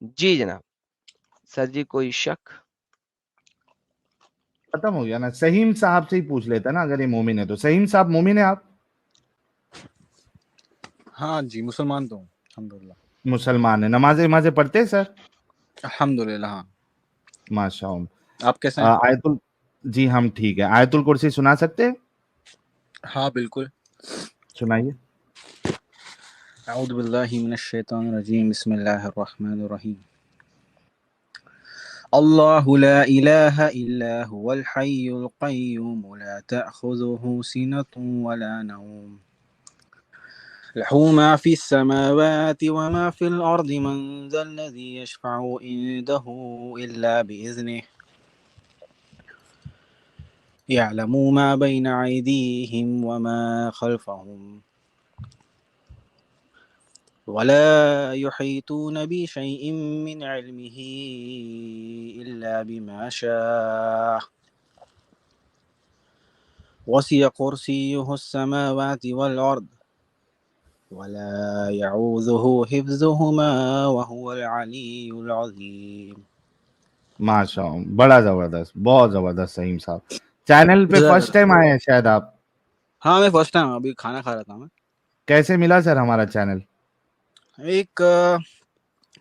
جی جناب. سر جی کوئی شک؟ ختم ہو گیا نا. سہیم صاحب سے ہی پوچھ لیتا نا اگر یہ مومن ہے تو. سہیم صاحب مومن ہے آپ؟ ہاں جی مسلمان تو ہوں الحمدللہ. مسلمان ہیں. نمازیں پڑھتے ہیں سر؟ الحمدللہ ہاں. ماشاء اللہ. آپ کیسے ہیں؟ آیت ال جی ہم ٹھیک ہے. آیت الکرسی سنا سکتے ہیں؟ ہاں بالکل. سنائیے. اعوذ باللہ من الشیطان الرجیم بسم اللہ الرحمن الرحیم. اللہ لا الہ الا هو الحی القیوم لا تأخذه سنة ولا نوم له ما في السماوات وما في الأرض من ذا الذي يشفع عنده إلا بإذنه يعلم ما بين أيديهم وما خلفهم ولا يحيطون بشيء من علمه إلا بما شاء وسع كرسيه السماوات والأرض ولا يعوذه حفظهما وهو العلي العظيم. ماشاء اللہ. بڑا زبردست. بہت زبردست سہیم صاحب. چینل پہ فرسٹ ٹائم آئے ہیں شاید آپ؟ ہاں میں فرسٹ ٹائم ابھی کھانا کھا رہا تھا. میں کیسے ملا سر ہمارا چینل؟ ایک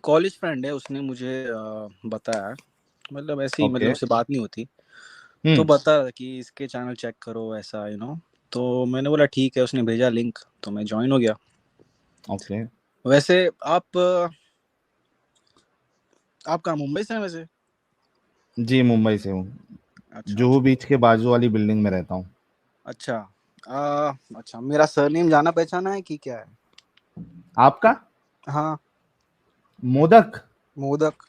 کالج فرینڈ ہے اس نے مجھے بتایا. مطلب ایسے ہی مطلب اس سے بات نہیں ہوتی تو بتا کہ اس کے چینل چیک کرو ایسا تو میں نے بولا ٹھیک ہے. اس نے بھیجا لنک تو میں جوائن ہو گیا. اوکے. ویسے آپ کہاں ممبئی سے ہیں ویسے؟ جی ممبئی سے ہوں. اچھا جوہو بیچ کے بازو والی بلڈنگ میں رہتا ہوں. اچھا اچھا. میرا سر نیم جانا پہچانا ہے کہ کیا ہے آپ کا؟ ہاں مودک؟ مودک.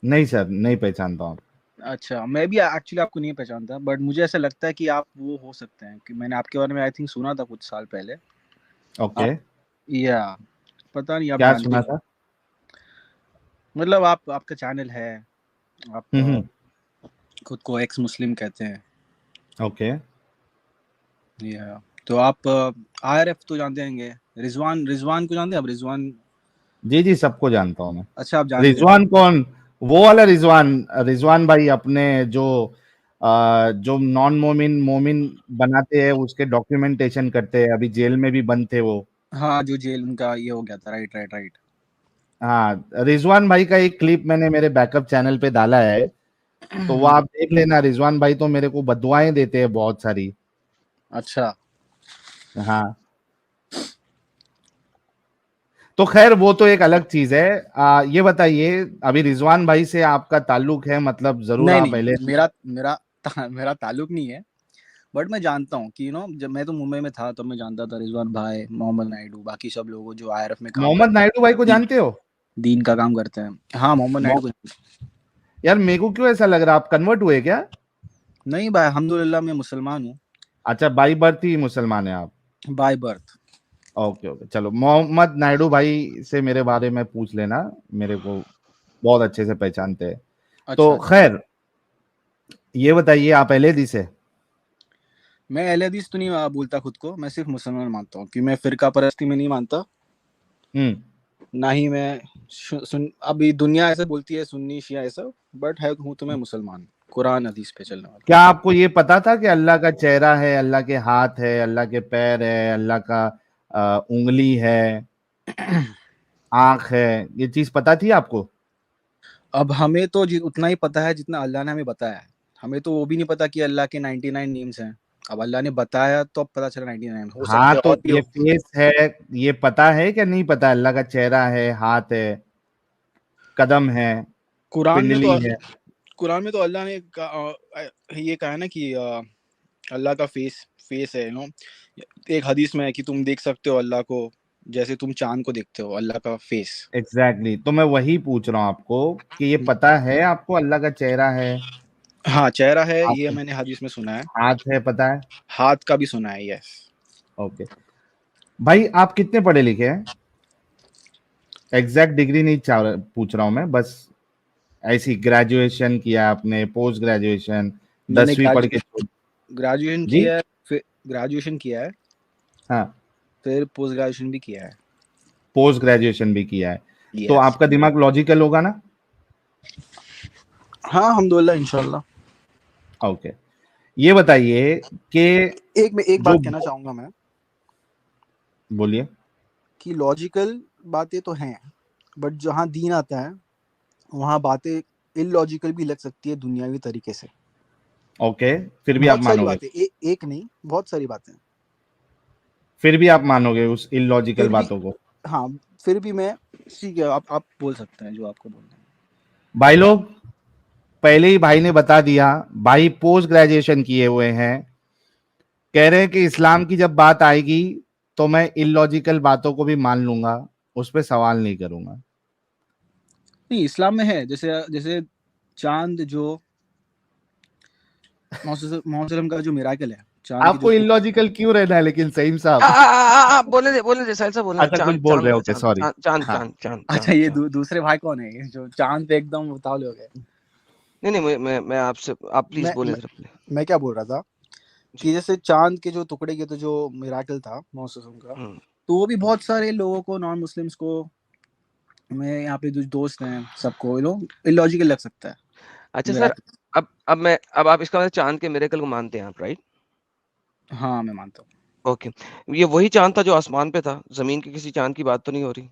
نہیں سر نہیں پہچانتا ہوں. اچھا میں بھی ایکچولی آپ کو نہیں پہچانتا بٹ مجھے ایسا لگتا ہے کہ آپ وہ ہو سکتے ہیں کہ میں نے آپ کے بارے میں آئی تھنک سنا تھا کچھ سال پہلے. اوکے. یا پتہ نہیں آپ کیا جانتے سنا تھا؟ مطلب آپ کا چینل ہے. آپ خود کو ایکس مسلم کہتے ہیں. اوکے. یا تو آپ آئی آر ایف تو جانتے ہیں گے. رضوان کو جانتے ہیں آپ؟ رضوان جی سب کو جانتا ہوں میں. اچھا آپ جانتے ہیں. رضوان کون؟ وہ والا رضوان بھائی اپنے جو نان مومن بناتے ہیں اس کے ڈاکیومنٹیشن کرتے ہیں. ابھی جیل میں بھی بند تھے وہ. ہاں جو جیل ان کا یہ ہو گیا تھا. رائٹ. ہاں رضوان بھائی کا ایک کلپ میں نے میرے بیک اپ چینل پہ ڈالا ہے تو وہ آپ دیکھ لینا. رضوان بھائی تو میرے کو بددعائیں دیتے ہیں بہت ساری. اچھا ہاں تو خیر وہ تو ایک الگ چیز ہے. یہ بتائیے ابھی رضوان بھائی سے آپ کا تعلق ہے؟ مطلب ضرور آپ پہلے. میرا تعلق نہیں ہے بٹ میں جانتا ہوں کہ جب میں تو ممبئی میں تھا تو میں جانتا تھا رضوان بھائی, محمد نائیڈو, باقی سب لوگوں جو آئی آر ایف میں کام محمد نائیڈو بھائی کو جانتے ہو؟ دین کا کام کرتے ہیں. ہاں محمد نائیڈو کو. یار میرے کو کیوں ایسا لگ رہا آپ کنورٹ ہوئے کیا؟ نہیں بھائی الحمدللہ میں مسلمان ہوں. اچھا بائی برتھ ہی مسلمان ہیں آپ؟ By birth. اوکے چلو. محمد نائیڈو بھائی سے میرے بارے میں پوچھ لینا. میرے کو بہت اچھے سے پہچانتے ہیں. تو خیر یہ بتائیے آپ اہل حدیث ہے؟ میں اہل حدیث تو نہیں بولتا خود کو. میں صرف مسلمان مانتا ہوں کہ میں فرقہ پرستی میں نہیں مانتا. نہ ہی میں ابھی دنیا ایسے بولتی ہے سنی شیعہ ایسا بٹ ہوں تو میں مسلمان. قرآن حدیث پہ چلنے والا. کیا آپ کو یہ پتا تھا کہ اللہ کا چہرہ ہے, اللہ کے ہاتھ ہے, اللہ کے پیر ہے, اللہ کا انگلی ہے, آنکھ ہے, یہ چیز پتا تھی آپ کو؟ اب ہمیں تو اتنا ہی پتا ہے جتنا اللہ نے ہمیں بتایا ہے. ہمیں تو وہ بھی نہیں پتا کہ اللہ کے 99 نیمز ہیں. اب اللہ نے بتایا تو اب پتا چلا 99 ہو ہاں سکتے تو اور بھی یہ فیس ہے, یہ پتا ہے کہ نہیں پتا؟ اللہ کا چہرہ ہے, ہاتھ ہے, قدم ہے, پنڈلی ہے. قرآن میں تو اللہ نے یہ کہا نا کہ اللہ کا فیس ہے. ایک حدیث میں ہے کہ تم دیکھ سکتے ہو اللہ کو جیسے تم چاند کو دیکھتے ہو, اللہ کا فیس. ایگزیکٹلی. تو میں وہی پوچھ رہا ہوں آپ کو کہ یہ پتا ہے آپ کو اللہ کا چہرہ ہے؟ ہاں چہرہ ہے, یہ میں نے حدیث میں سنا ہے. ہاتھ ہے پتا ہے؟ ہاتھ کا بھی سنا ہے. یس. اوکے بھائی آپ کتنے پڑھے لکھے ہیں؟ ایگزیکٹ ڈگری نہیں پوچھ رہا ہوں میں, بس ایسی گریجویشن کیا آپ نے, پوسٹ گریجویشن, 10ویں پڑھ کے گریجویشن جی کیا ہے, پھر گریجویشن کیا ہے, ہاں پھر پوسٹ گریجویشن بھی کیا ہے. پوسٹ گریجویشن بھی کیا ہے. تو Yes. آپ کا دماغ لاجیکل ہوگا نا. ہاں الحمدللہ انشاءاللہ. اوکے, یہ بتائیے کہ ایک بات کہنا چاہوں گا میں بولیے. کہ لاجیکل باتیں تو ہیں بٹ جہاں دین آتا ہے وہاں باتیں ان لاجیکل بھی لگ سکتی ہے دنیاوی طریقے سے. اوکے, پھر بھی آپ بہت ساری مانو گے, باتیں, ایک نہیں بہت ساری باتیں. پھر بھی آپ مانو گے اس ان لاجیکل پھر بھی باتوں کو. ہاں پھر بھی میں ٹھیک ہے, آپ بول سکتے ہیں جو آپ کو بولنا ہے. بھائی لوگ, پہلے ہی بھائی نے بتا دیا, بھائی پوسٹ گریجویشن کیے ہوئے ہیں, کہہ رہے ہیں کہ اسلام کی جب بات آئے گی تو میں ان لاجیکل باتوں کو بھی مان لوں گا, اس پہ سوال نہیں کروں گا. نہیں اسلام میں ہے, جیسے چاند جو محمد وسلم کا جو میراکل ہے, چاند کی آپ کو ان لاجیکل کیوں رہنا ہے لیکن سعیم صاحب؟ بولے دے ساحل صاحب بولنا. اچھا کچھ چاند بول چاند رہے, کا اوکے چاند سوری. چاند ہاں چاند چاند اچھا یہ دوسرے بھائی کون ہے جو چاند پہ ایک دم اتاولے ہو گئے؟ نہیں میں آپ سے, آپ پلیز بولیں ذرا. میں کیا بول رہا تھا کہ جیسے چاند کے جو ٹکڑے کے تو جو میراکل تھا محمد صلی اللہ علیہ وسلم کا, تو وہ بھی بہت سارے لوگوں کو, نان مسلمس کو, میں یہاں پہ جو دوست ہیں سب کو ان لاجیکل لگ سکتا ہے. اچھا سر, اب آپ اس کا مطلب چاند کے میریکل کو مانتے ہیں آپ, رائٹ؟ ہاں میں مانتا ہوں. اوکے, یہ وہی چاند تھا جو آسمان پہ تھا, زمین کے کسی چاند کی بات تو نہیں ہو رہی؟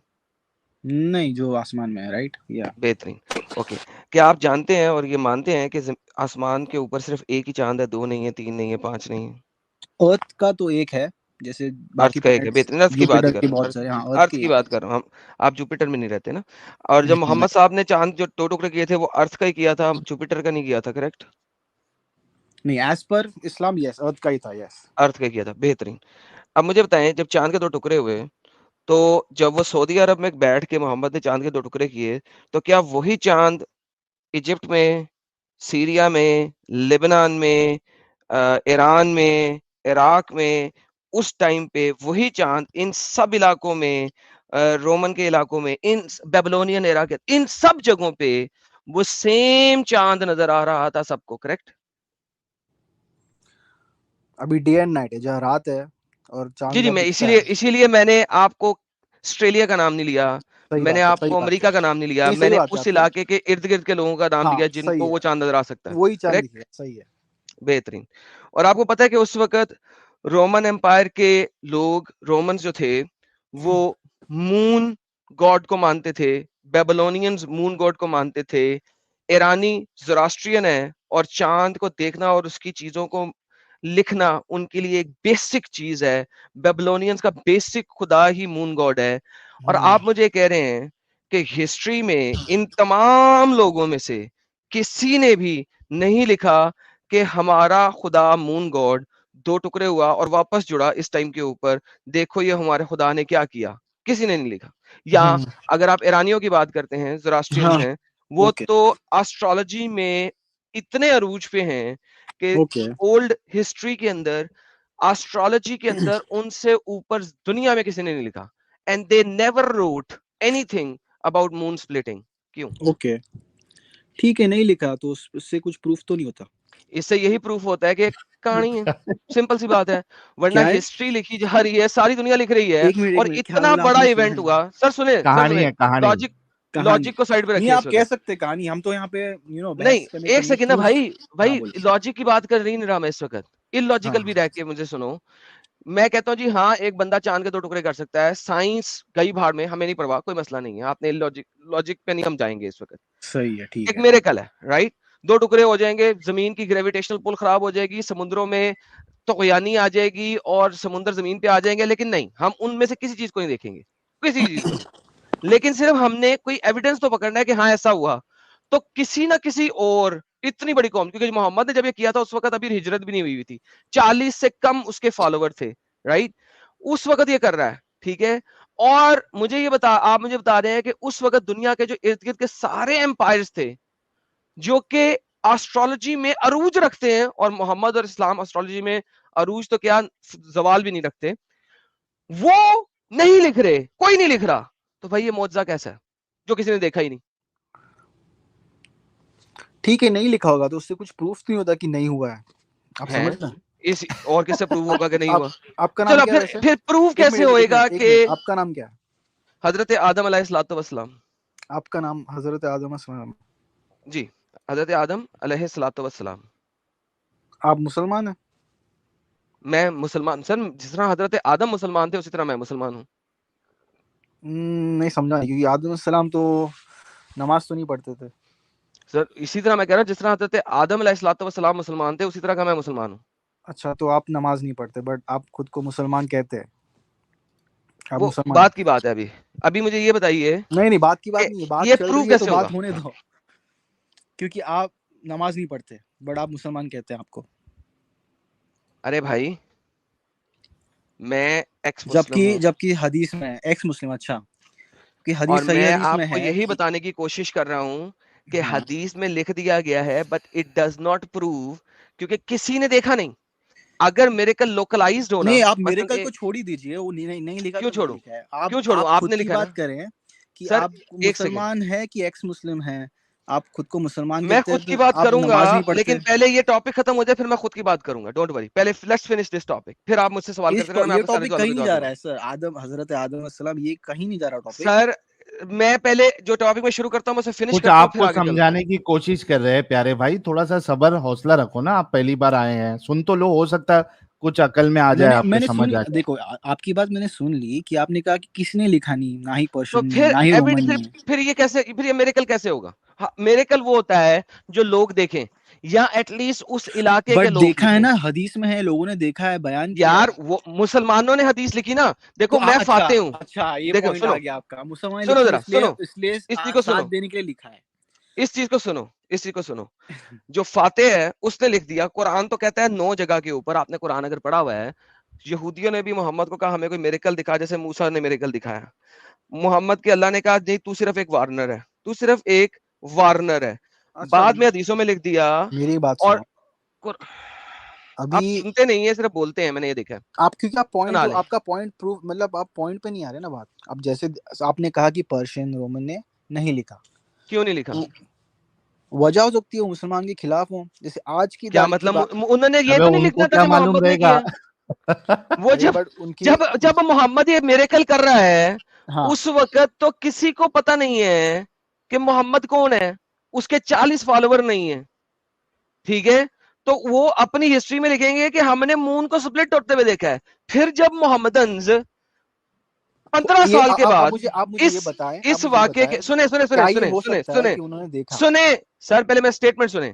نہیں جو آسمان میں ہے, رائٹ یا بہترین. اوکے, کیا آپ جانتے ہیں اور یہ مانتے ہیں کہ آسمان کے اوپر صرف ایک ہی چاند ہے, 2 نہیں ہے, 3 نہیں ہے, 5 نہیں ہے؟ ارتھ کا تو ایک ہے, جیسے باقی ارتھ کا ایک ہے, پلانٹس بہترین. ارتھ کی بات جوپیٹر کر کے رہا بہت ہوں, سارے, ہاں ارتھ کی بات کر رہا ہوں. آپ جوپیٹر میں نہیں رہتے نا, اور جب محمد صاحب نے چاند جو 2 ٹکڑے کیے تھے وہ ارتھ کا ہی کیا تھا, جوپیٹر کا نہیں کیا تھا, کریکٹ؟ نہیں, ایز پر اسلام یس ارتھ کا ہی تھا. یس ارتھ کا کیا تھا, بہترین. اب مجھے بتائیں, جب چاند کے 2 ٹکڑے ہوئے تو جب وہ سعودی عرب میں بیٹھ کے محمد نے چاند کے 2 ٹکڑے کیے, تو کیا وہی چاند ایجپٹ میں, سیریا میں, لبنان میں, ایران میں, عراق میں, اس ٹائم پہ وہی چاند ان سب علاقوں میں, رومن کے علاقوں میں, ان بیبلونین عراق, ان سب جگہوں پہ وہ سیم چاند نظر آ رہا تھا سب کو, کریکٹ؟ ابھی ڈے اینڈ نائٹ ہے, جہاں رات ہے اور چاند جی جب میں دکھتا ہے. اسی لیے میں نے آپ کو آسٹریلیا کا نام نہیں لیا, صحیح میں نے بات ہے, آپ صحیح کو بات ہے. امریکہ کا نام نہیں لیا, نہیں میں صحیح نے بات ہے اس آپ کی, علاقے کے ارد گرد کے لوگوں کا نام ہاں لیا جن کو صحیح وہ ہے, چاند نظر آ سکتا ہے, وہی چاند کریکٹ؟ دکھے گا. صحیح ہے. بہترین. اور آپ کو پتا ہے کہ اس وقت رومن امپائر کے لوگ, رومنز جو تھے, وہ مون گاڈ کو مانتے تھے, بیبلونینز مون گاڈ کو مانتے تھے, ایرانی زوراسٹرین ہے, اور چاند کو دیکھنا اور اس کی چیزوں کو لکھنا ان کے لیے ایک بیسک چیز ہے. بیبلونینز کا بیسک خدا ہی مون گاڈ ہے. اور آپ مجھے کہہ رہے ہیں کہ ہسٹری میں ان تمام لوگوں میں سے کسی نے بھی نہیں لکھا کہ ہمارا خدا مون گاڈ 2 ٹکڑے ہوا اور واپس جڑا اس ٹائم کے اوپر, دیکھو یہ ہمارے خدا نے کیا کیا, کسی نے نہیں لکھا. یا اگر آپ ایرانیوں کی بات کرتے ہیں, زوراسٹرینز ہاں ہیں, وہ اوکے تو اسٹرالوجی میں اتنے عروج پہ ہیں کہ اوکے اولڈ ہسٹری کے اندر, اسٹرالوجی کے اندر ان سے اوپر دنیا میں کسی نے نہیں لکھا. And they never wrote anything about moon splitting. کیوں؟ اوکے ٹھیک ہے, نہیں لکھا تو اس سے کچھ پروف تو نہیں ہوتا. اس سے یہی پروف ہوتا ہے کہ کہانی ہے, سمپل سی بات ہے. ورنہ کیا ہے؟ ہسٹری لکھی جا رہی ہے, ساری دنیا لکھ رہی ہے, ایک اور منٹ کیا اتنا بولا آپ بڑا نے, سنا ایونٹ ہے ہوا. سر کہانی سنیں, ہے, کہانی. کہانی. لاجک کو سائڈ پہ نہیں رکھیں اس آپ کہہ وقت. سکتے کہانی, ہم تو یہاں پہ نہیں, بحث کرنے کے ایک لیے سیکنڈ نا پروف. بھائی, ہاں بھائی بولے. لاجک کی بات کر رہی نہیں رہا میں اس وقت, ان ہاں لاجیکل بھی رہ کے مجھے سنو. میں کہتا ہوں جی ہاں, ایک بندہ چاند کے 2 ٹکڑے کر سکتا ہے, سائنس گئی بھاڑ میں, ہمیں نہیں پرواہ, کوئی مسئلہ نہیں ہے. آپ نے لاجک پہ نہیں ہم جائیں گے اس وقت. صحیح ہے, ٹھیک ایک ہے. میریکل ہے, رائٹ؟ 2 ٹکڑے ہو جائیں گے, زمین کی گریویٹیشنل پل خراب ہو جائے گی, سمندروں میں طغیانی آ جائے گی, اور سمندر زمین پہ آ جائیں گے, لیکن نہیں, ہم ان میں سے کسی چیز کو نہیں دیکھیں گے, کسی چیز کو. لیکن صرف ہم نے کوئی ایویڈنس تو پکڑنا ہے کہ ہاں ایسا ہوا. تو کسی نہ کسی اور اتنی بڑی قوم, کیونکہ محمد نے جب یہ کیا تھا اس وقت ابھی ہجرت بھی نہیں ہوئی تھی, 40 سے کم اس کے فالوور تھے, رائٹ؟ اس وقت یہ کر رہا ہے, ٹھیک ہے. اور آپ مجھے بتا رہے ہیں کہ اس وقت دنیا کے جو ارد گرد کے سارے امپائرز تھے جو کہ اسٹرالوجی میں عروج رکھتے ہیں, اور محمد اور اسلام اسٹرالوجی میں عروج تو کیا زوال بھی نہیں رکھتے, وہ نہیں لکھ رہے, کوئی نہیں لکھ رہا. تو بھائی یہ معجزہ کیسا ہے جو کسی نے دیکھا ہی نہیں؟ ٹھیک ہے, نہیں لکھا ہوگا تو اس سے کچھ پروف نہیں ہوتا کہ نہیں ہوا ہے. آپ ہیں سمجھ رہے ہیں؟ اس اور کس سے پروف ہوگا کہ نہیں ہوا؟ آپ کا نام چلو کیا ہے ویسے؟ پھر پروف کیسے ہوئے گا کہ آپ کا نام کیا ہے؟ حضرت آدم علیہ الصلوۃ والسلام. آپ کا نام حضرت آدم السلام. جی حضرت آدم علیہ الصلوۃ والسلام. آپ مسلمان ہیں؟ میں مسلمان سر، جس طرح حضرت آدم مسلمان تھے اسی طرح میں مسلمان ہوں. نہیں سمجھا نہیں، کیونکہ آدم السلام تو نماز تو نہیں پڑھتے تھے. سر اسی طرح میں کہہ رہا ہوں جس طرح حضرت آدم علیہ الصلوۃ والسلام مسلمان تھے اسی طرح کا میں مسلمان ہوں. اچھا تو آپ نماز نہیں پڑھتے بٹ آپ خود کو مسلمان کہتے ہیں. آپ وہ مسلمان بات کی بات ہے. ابھی مجھے یہ بتائیے نہیں بات کی بات کہ نہیں ہے، بات یہ چل پروف رہی ہے تو کیسے ہوگا؟ بات ہونے دو. کیونکہ آپ نماز نہیں پڑھتے بٹ آپ مسلمان کہتے ہیں آپ کو. ارے بھائی میں ایکس مسلم ہوں جبکہ حدیث میں ایکس مسلم. اچھا کہ اور حدیث صحیح میں حدیث آپ میں کو ہے یہی کہ بتانے کی کوشش کر رہا ہوں کہ ہاں حدیث میں لکھ دیا گیا ہے but it does not prove, کیونکہ کسی نے دیکھا نہیں. اگر میریکل لوکلائزڈ ہونا، نہیں، آپ مثلا میریکل کو چھوڑ ہی دیجئے، وہ نہیں لکھا کیوں تو نہیں چھوڑوں لکھا ہے. کیوں چھوڑوں آپ آپ خود نے کی لکھا نا بات کریں کہ سر. آپ ایک سیکنڈ مسلمان ہیں کہ ایکس مسلم ہیں. آپ خود کو مسلمان میں کہتے ہیں خود تو کی بات آپ کروں گا نماز نہیں پڑھتے. لیکن پہلے یہ ٹاپک ختم ہو جائے پھر میں خود کی بات کروں گا. ڈونٹ وری، پہلے لیٹس فنش دس ٹاپک، پھر آپ مجھ سے سوال کرتے رہنا، میں آپ یہ کے سارے ٹاپک سوالوں کہیں کے نہیں جواب جا دوں رہا گا. ہے سر. حضرت آدم السلام یہ کہیں نہیں جا رہا ٹاپک. سر میں پہلے جو ٹاپک میں شروع کرتا ہوں میں اسے فنش کچھ کرتا ہوں آپ پھر کو آگے چلتا ہوں. سمجھانے کی کوشش کر رہے ہیں پیارے بھائی، تھوڑا سا صبر حوصلہ رکھو نا. آپ پہلی بار آئے ہیں، سن تو لو، ہو سکتا ہے کچھ عقل میں آ جائے، آپ میں کے نے سمجھ سن آ جائے. دیکھو آپ کی بات میں نے سن لی کہ آپ نے کہا کہ کس نے لکھا نہیں، نہ ہی تو پرشین میں پھر نہ ہی رومن میں. پھر یہ کیسے، پھر یہ میریکل کیسے ہوگا؟ میریکل وہ ہوتا ہے جو لوگ دیکھیں یا ایٹ لیسٹ اس علاقے کے بٹ لوگ دیکھا ہے دیکھیں. نا، حدیث میں ہے، لوگوں نے دیکھا ہے، بیان کیا یار ہے. وہ مسلمانوں نے حدیث لکھی نا. دیکھو تو میں اچھا فاتح ہوں. اچھا یہ دیکھو پوائنٹ سنو آ گیا آپ کا، مسلمان سنو لکھی ذرا سنو، اس لیے اس چیز کو ساتھ سنو، دینے کے لیے لکھا ہے. اس چیز کو سنو، اس چیز کو سنو. جو فاتح ہے اس نے لکھ دیا. قرآن تو کہتا ہے 9 جگہ کے اوپر، آپ نے قرآن اگر پڑھا ہوا ہے، یہودیوں نے بھی محمد کو کہا ہمیں کوئی میریکل دکھا، جیسے موسیٰ نے میریکل دکھایا. محمد کے اللہ نے کہا نہیں تو صرف ایک وارنر ہے، تو صرف ایک وارنر ہے. اچھا بعد میں حدیثوں میں لکھ دیا. میری بات اور سنو. ابھی آپ سنتے نہیں ہیں، صرف بولتے ہیں، میں نے یہ دیکھا. آپ کیونکہ آپ پوائنٹ سنا جو لیں آپ کا پوائنٹ پروف مطلب آپ پوائنٹ پہ نہیں آ رہے نا بات. اب جیسے آپ نے کہا کہ پرشین رومن نے نہیں لکھا، کیوں نہیں لکھا. وجہ ہو سکتی ہے وہ مسلمان کے خلاف ہوں. جیسے آج کی کیا کی مطلب بات. انہوں نے یہ ابے تو نہیں ان کو لکھنا تھا کیا کہ معلوم محمد رہے نے گا. کیا. وہ ارے بٹ ان کی جب محمد یہ میریکل کر رہا ہے ہاں اس وقت تو کسی کو پتہ نہیں ہے کہ محمد کون ہے. اس کے 40 فالوور نہیں ہیں، ٹھیک ہے. تو وہ اپنی ہسٹری میں لکھیں گے کہ ہم نے مون کو سپلٹ ہوتے ہوئے دیکھا ہے. پھر جب محمدنز 15 یہ سال کے بعد آپ مجھے یہ بتائیں، آپ اس مجھے یہ واقعے بتائیں کے سنیں سنیں کیا سنیں یہ سنیں ہو سنیں سکتا ہے سنیں کہ انہوں نے دیکھا. سنیں سر، پہلے میں اسٹیٹمنٹ سنیں.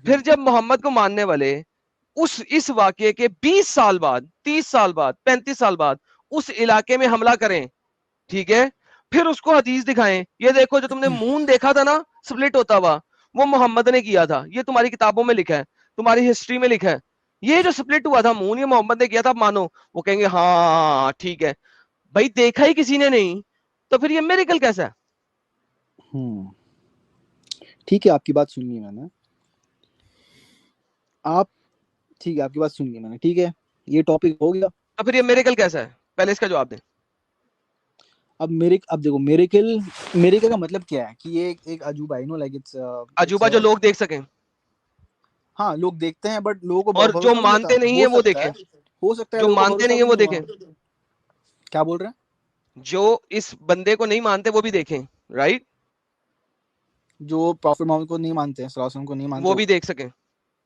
پھر جب محمد کو ماننے والے اس واقعے کے 20 سال بعد، 30 سال بعد، 35 سال بعد اس علاقے میں حملہ کریں، ٹھیک ہے، پھر اس کو حدیث دکھائیں، یہ دیکھو جو تم نے مون دیکھا تھا نا سپلٹ ہوتا ہوا، وہ محمد نے کیا تھا. یہ تمہاری کتابوں میں لکھا ہے، تمہاری ہسٹری میں لکھا ہے. یہ جو سپلٹ ہوا تھا مون، یہ محمد نے کیا تھا، مانو. وہ کہیں گے ہاں ٹھیک ہے. بھائی دیکھا ہی کسی نے نہیں تو پھر یہ میریکل کیسا ہے؟ ٹھیک ہے آپ کی بات سن لی میں نے. آپ ٹھیک ہے آپ کی بات سن لی میں نے، ٹھیک ہے یہ ٹاپک ہو گیا. تو پھر یہ میریکل کیسا ہے؟ پہلے اس کا جواب دیں. اب دیکھو میریکل کا مطلب کیا ہے کہ یہ ایک عجوبہ ہے، لائک عجوبہ جو لوگ دیکھ سکیں، ہاں لوگ دیکھتے ہیں بٹ لوگوں کو اور جو بھروسہ بھی نہیں مانتے ہوتا. نہیں ہیں وہ دیکھیں، ہو سکتا ہے جو لوگوں کو مانتے بھروسہ نہیں بھی ہیں وہ نہیں دیکھیں، ہوا. کیا بول رہے ہیں؟ جو اس بندے کو نہیں مانتے وہ بھی دیکھیں، رائٹ، جو پروفٹ محمد کو نہیں مانتے ہیں، صلی اللہ علیہ وسلم کو نہیں مانتے، وہ بھی دیکھ سکیں،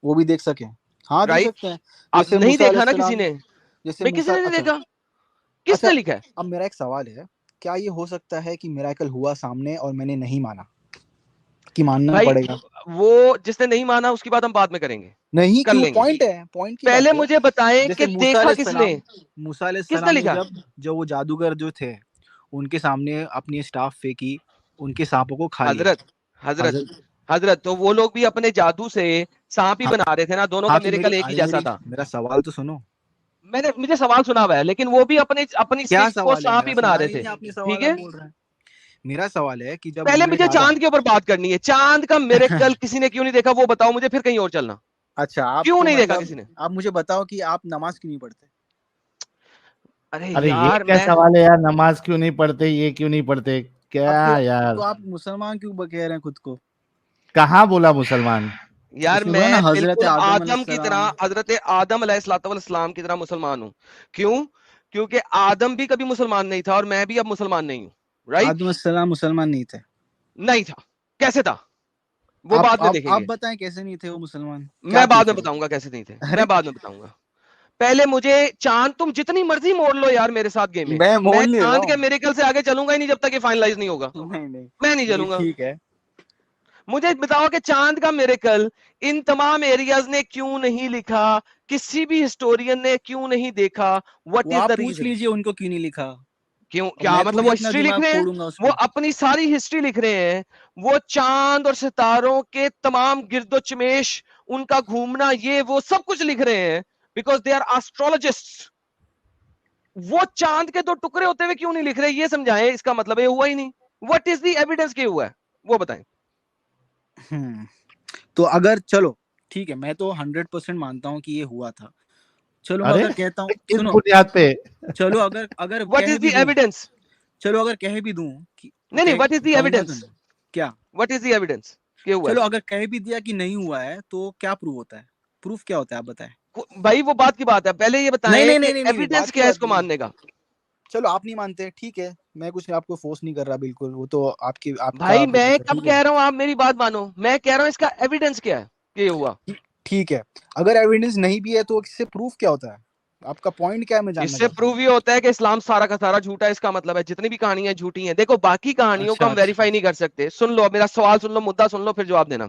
وہ بھی دیکھ سکیں. ہاں دیکھ رائٹ. سکتے ہیں. اب جیسے نہیں موسیٰ علیہ دیکھا نا کسی السلام، نے، جیسے بھائی کسی موسیٰ. نے نہیں دیکھا، کس اچھا نے لکھا ہے؟ اب میرا ایک سوال ہے، کیا یہ ہو سکتا ہے کہ میراکل ہوا سامنے اور میں نے نہیں مانا، کہ ماننا بھائی پڑے گا؟ وہ جس نے نہیں مانا اس کی بات ہم بعد میں کریں گے، نہیں کر کیوں، لیں گے. پوائنٹ ہے، پوائنٹ کی پہلے بات ہے. مجھے بتائیں جیسے کہ موسیٰ دیکھا علیہ کس نے، کس نے السلام نے لکھا. جب وہ جادوگر جو تھے ان کے سامنے اپنی اسٹاف پھینکی، ان کے سانپوں کو کھا لیا. حضرت حضرت حضرت تو وہ لوگ بھی اپنے جادو سے سانپ ہی بنا رہے تھے نا، دونوں کا ہاں تو میریکل ایک ہی جیسا تھا. میرا سوال تو سنو. مجھے سوال سنا ہوا ہے لیکن وہ بھی اپنی کیا اسٹکس کو سوال ہے سانپ میرا؟ ہی بنا سنا رہے ہی تھے، نہیں آپ نے ٹھیک سوال، ہے. آپ بول رہے ہیں. میرا سوال ہے کہ جب پہلے انہوں نے مجھے ڈالا. چاند کے اوپر بات کرنی ہے. چاند کا میریکل کسی نے کیوں نہیں دیکھا وہ بتاؤ مجھے، پھر کہیں اور چلنا. اچھا آپ کیوں کو نہیں دیکھا مطلب کسی نے؟ آپ مجھے بتاؤ کہ آپ نماز کیوں نہیں پڑھتے؟ ارے ارے یہ یار کیا سوال ہے یار، نماز کیوں نہیں پڑھتے، یہ کیوں نہیں پڑھتے، اب کیا یار. تو آپ مسلمان کیوں کہہ رہے ہیں خود کو؟ کہاں بولا مسلمان؟ یار اس میں بولا میں نا حضرت بالکل آدم علیہ آدم کی السلام. طرح، حضرت آدم علیہ الصلوۃ والسلام کی طرح مسلمان ہوں. کیوں؟ کیونکہ آدم بھی کبھی مسلمان نہیں تھا اور میں بھی اب مسلمان نہیں ہوں، رائٹ. آدم السلام مسلمان نہیں تھے. نہیں تھا. کیسے تھا وہ بعد میں دیکھیں آپ گے. بتائیں کیسے نہیں تھے وہ مسلمان. میں بعد میں بتاؤں گا کیسے نہیں تھے, میں بعد میں بتاؤں گا. پہلے مجھے چاند, تم جتنی مرضی موڑ لو یار میرے ساتھ گیم میں, میں چاند کے میریکل سے آگے چلوں گا ہی نہیں جب تک یہ فائنلائز نہیں ہوگا. میں نہیں چلوں گا. ٹھیک ہے, مجھے بتاؤ کہ چاند کا میریکل ان تمام ایریاز نے کیوں نہیں لکھا, کسی بھی ہسٹورین نے کیوں نہیں دیکھا, وٹ از دا پوچھ ریزن. لیجئے ان کو کیوں نہیں لکھا. کیوں, کیا مطلب وہ ہسٹری لکھ رہے ہیں, وہ اپنی ساری ہسٹری لکھ رہے ہیں, وہ چاند اور ستاروں کے تمام گرد و چمیش, ان کا گھومنا, یہ وہ سب کچھ لکھ رہے ہیں, بیکاز دے آر ایسٹرولوجسٹ. وہ چاند کے 2 ٹکڑے ہوتے ہوئے کیوں نہیں لکھ رہے, یہ سمجھائیں. اس کا مطلب یہ ہوا ہی نہیں. وٹ از دی ایویڈنس کہ ہوا ہے, وہ بتائیں. تو اگر چلو ٹھیک ہے, میں تو 100% مانتا ہوں کہ یہ ہوا تھا. چلو میں اگر کہتا ہوں, کس سنو, بنیاد پہ؟ چلو اگر وٹ کہہ از بھی دی دوں, ایویڈنس. چلو اگر کہہ بھی دوں, نہیں, وٹ از دی کہوں گا تو ایویڈنس. نہیں. کیا وٹ از دی ایویڈنس کہ ہوا چلو ہے. اگر کہہ بھی دیا کہ نہیں ہوا ہے تو کیا پروف ہوتا ہے, پروف کیا ہوتا ہے آپ بتائیں. بھائی وہ بات کی بات ہے, پہلے یہ بتائیں کہ ایویڈنس کیا ہے اس کو ماننے کا. چلو آپ نہیں مانتے, ٹھیک ہے, میں کچھ آپ کو فورس نہیں کر رہا بالکل, وہ تو آپ کی بھائی میں کب کہہ رہا ہوں آپ میری بات مانو, میں کہہ رہا ہوں اس کا ایویڈنس کیا ہے کہ یہ ہوا. ٹھیک ہے, اگر ایویڈنس نہیں بھی ہے تو اس سے پروف کیا ہوتا ہے, آپ کا پوائنٹ کیا ہے, میں اس جاننا سے چاہتا ہوں. پروف یہ ہوتا ہے کہ اسلام سارا کا سارا جھوٹا ہے, اس کا مطلب ہے جتنی بھی کہانیاں جھوٹی ہیں. دیکھو باقی کہانیوں کو ہم ویریفائی نہیں کر سکتے. سن لو میرا سوال, سن لو مدعا سن لو, پھر جواب دینا.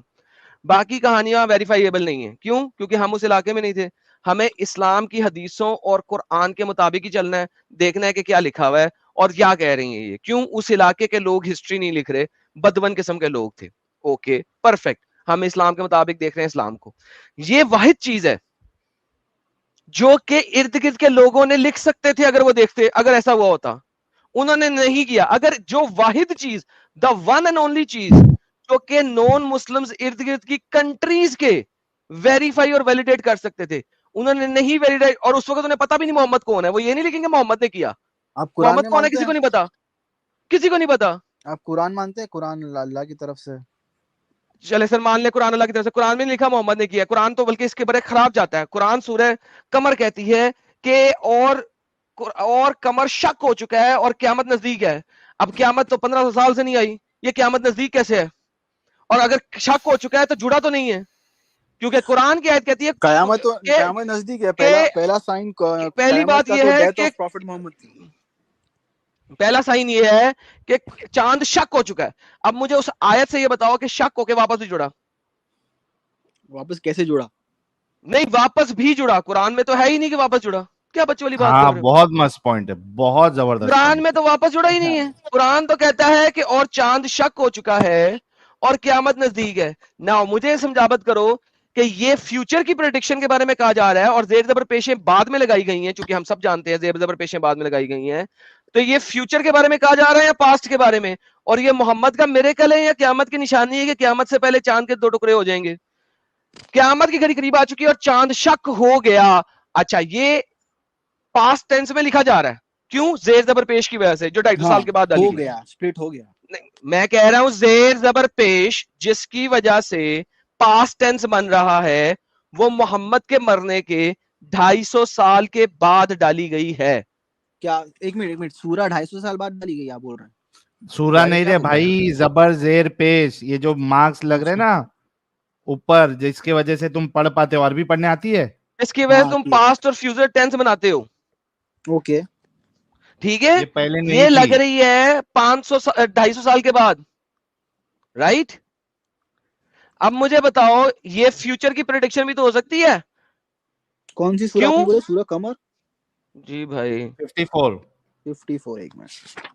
باقی کہانیاں ویریفائیبل نہیں ہیں. کیوں؟ کیونکہ ہم اس علاقے میں نہیں تھے. ہمیں اسلام کی حدیثوں اور قرآن کے مطابق ہی چلنا ہے, دیکھنا ہے کہ کیا لکھا ہوا ہے اور کیا کہہ رہی ہیں یہ. کیوں؟ اس علاقے کے لوگ ہسٹری نہیں لکھ رہے, بدون قسم کے لوگ تھے. اوکے پرفیکٹ, ہم اسلام کے مطابق دیکھ رہے ہیں اسلام کو. یہ واحد چیز ہے جو کہ ارد گرد کے لوگوں نے لکھ سکتے تھے اگر وہ دیکھتے, اگر ایسا ہوا ہوتا. انہوں نے نہیں کیا. اگر جو واحد چیز, دا ون اینڈ اونلی چیز جو کہ نون مسلمز ارد گرد کی کنٹریز کے ویریفائی اور ویلیڈیٹ کر سکتے تھے, انہوں نے نہیں ویلیڈیٹ. اور اس وقت انہیں پتا بھی نہیں محمد کون ہے, وہ یہ نہیں لکھیں گے محمد نے کیا. آپ قرآن محمد میں کون ہے مانتے کسی ہیں, کو نہیں پتا, کسی کو نہیں پتا. آپ قرآن مانتے ہیں, قرآن اللہ کی طرف سے. چلے سر مان لے قرآن اللہ کی طرف سے, قرآن میں نہیں لکھا محمد نے کیا. قرآن تو بلکہ اس کے بڑے خراب جاتا ہے. قرآن سورہ قمر کہتی ہے کہ اور قمر شک ہو چکا ہے اور قیامت نزدیک ہے. اب قیامت تو 1500 سال سے نہیں آئی, یہ قیامت نزدیک کیسے ہے؟ اور اگر شک ہو چکا ہے تو جڑا تو نہیں ہے, کیونکہ قرآن کی آیت کہتی ہے قیامت نزدیک ہے. پہلا سائن پہلی قیامت بات کا یہ تو ہے ڈیتھ کہ آف پروفٹ محمد تھی. پہلا سائن یہ ہے کہ چاند شک ہو چکا ہے. اب مجھے اس آیت سے یہ بتاؤ کہ شک ہو کے واپس بھی جڑا. واپس کیسے جڑا؟ نہیں واپس بھی جڑا, قرآن میں تو ہے ہی نہیں کہ واپس جڑا. کیا بچوں والی بات کر رہے ہو؟ بہت مست پوائنٹ ہے, بہت زبردست قرآن پوائنٹ. میں تو واپس جڑا ہی نہیں ہے. قرآن تو کہتا ہے کہ اور چاند شک ہو چکا ہے اور قیامت نزدیک ہے. ناؤ مجھے سمجھابت کرو کہ یہ فیوچر کی پریڈکشن کے بارے میں کہا جا رہا ہے اور زیر زبر پیشیں بعد میں لگائی گئی ہیں, چونکہ ہم سب جانتے ہیں زیر زبر پیشیں بعد میں لگائی گئی ہیں. تو یہ فیوچر کے بارے میں کہا جا رہا ہے یا پاسٹ کے بارے میں؟ اور یہ محمد کا میریکل ہے یا قیامت کی نشانی ہے کہ قیامت سے پہلے چاند کے 2 ٹکڑے ہو جائیں گے؟ قیامت کی گھڑی قریب آ چکی ہے اور چاند شک ہو گیا. اچھا یہ پاسٹ ٹینس میں لکھا جا رہا ہے, کیوں؟ زیر زبر پیش کی وجہ سے, جو 250 سال کے بعد ڈالی ہو گئی. گیا, سپلٹ ہو گیا. میں کہہ رہا ہوں زیر زبر پیش جس کی وجہ سے پاسٹ ٹینس بن رہا ہے, وہ محمد کے مرنے کے 250 سال کے بعد ڈالی گئی ہے. کیا ایک منٹ, سورہ 250 سال بعد ڈالی گئی آپ بول رہے ہیں؟ سورہ نہیں رہے بھائی, زبر زیر پیش, یہ جو مارکس لگ رہے نا اوپر, جس کی وجہ سے تم پڑھ پاتے ہو. عربی پڑھنے آتی ہے؟ اس کی وجہ سے تم پاسٹ اور فیوچر ٹینس بناتے ہو. اوکے ٹھیک ہے, یہ پہلے نہیں یہ لگ تھی. رہی ہے 250 سال کے بعد, رائٹ؟ اب مجھے بتاؤ یہ فیوچر کی پریڈکشن بھی تو ہو سکتی ہے. کون سی سورہ کیوں؟ آپ نے بولے؟ سورہ قمر. جی بھائی 54. ایک minute.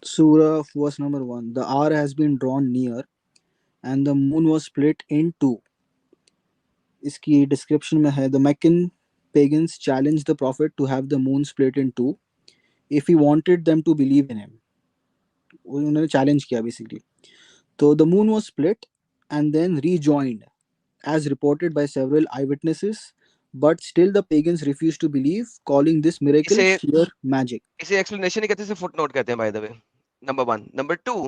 Surah verse number 1. The hour has been drawn near and the moon was split in two. اس کی ڈسکرپشن میں ہے, the Meccan pagans challenged the prophet to have the moon split in two if he wanted them to believe in him. انہوں نے challenge کیا basically. تو the moon was split and then rejoined as reported by several eyewitnesses, but still the pagans refused to believe, calling this miracle sheer magic. اسے explanation نہیں کہتے, اسے fit note کہتے ہیں by the way. Number 1. Number 2,